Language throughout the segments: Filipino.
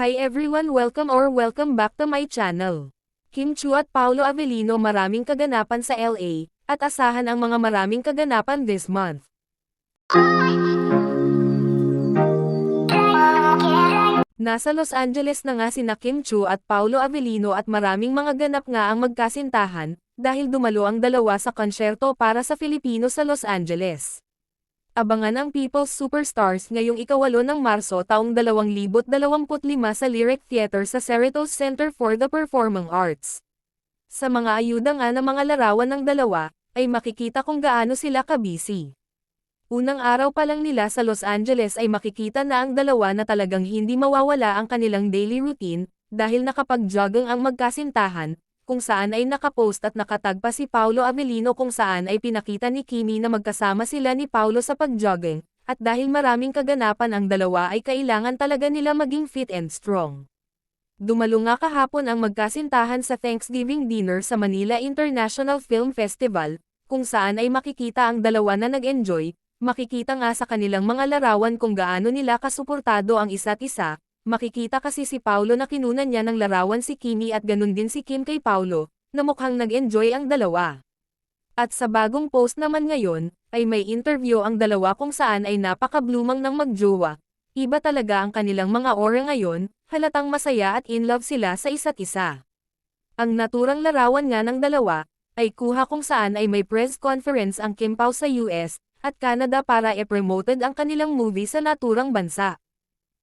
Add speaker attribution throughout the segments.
Speaker 1: Hi everyone, welcome back to my channel. Kim Chiu at Paolo Avellino, maraming kaganapan sa LA, at asahan ang mga maraming kaganapan this month. Nasa Los Angeles na nga sina Kim Chiu at Paolo Avellino at maraming mga ganap nga ang magkasintahan, dahil dumalo ang dalawa sa konsyerto para sa Filipino sa Los Angeles. Abangan ang People's Superstars ngayong 8 ng Marso taong 2025 sa Lyric Theater sa Cerritos Center for the Performing Arts. Sa mga ayuda nga ng mga larawan ng dalawa, ay makikita kung gaano sila kabisi. Unang araw pa lang nila sa Los Angeles ay makikita na ang dalawa na talagang hindi mawawala ang kanilang daily routine, dahil nakapag-jogging ang magkasintahan, kung saan ay nakapost at nakatag pa si Paolo Avellino kung saan ay pinakita ni Kimi na magkasama sila ni Paolo sa pag-jogging, at dahil maraming kaganapan ang dalawa ay kailangan talaga nila maging fit and strong. Dumalo nga kahapon ang magkasintahan sa Thanksgiving dinner sa Manila International Film Festival, kung saan ay makikita ang dalawa na nag-enjoy, makikita nga sa kanilang mga larawan kung gaano nila kasuportado ang isa't isa. Makikita kasi si Paolo na kinunan niya ng larawan si Kimi at ganun din si Kim kay Paolo, na mukhang nag-enjoy ang dalawa. At sa bagong post naman ngayon, ay may interview ang dalawa kung saan ay napaka-blumang ng magjowa. Iba talaga ang kanilang mga ora ngayon, halatang masaya at in love sila sa isa't isa. Ang naturang larawan nga ng dalawa, ay kuha kung saan ay may press conference ang Kim Pao sa US, at Canada para i-promoted ang kanilang movie sa naturang bansa.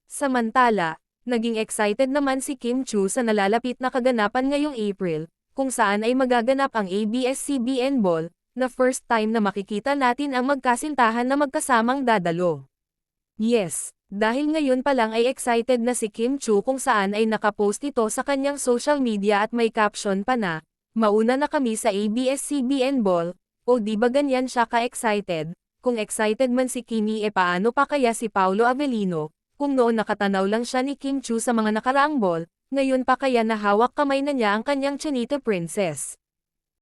Speaker 1: Samantala, naging excited naman si Kim Chiu sa nalalapit na kaganapan ngayong April, kung saan ay magaganap ang ABS-CBN Ball, na first time na makikita natin ang magkasintahan na magkasamang dadalo. Yes, dahil ngayon pa lang ay excited na si Kim Chiu kung saan ay nakapost ito sa kanyang social media at may caption pa na, "Mauna na kami sa ABS-CBN Ball," o di ba ganyan siya ka-excited? Kung excited man si Kimi paano pa kaya si Paolo Avellino? Kung noon nakatanaw lang siya ni Kim Chiu sa mga nakaraang ball, ngayon pa kaya nahawak kamay na niya ang kanyang Chinita Princess.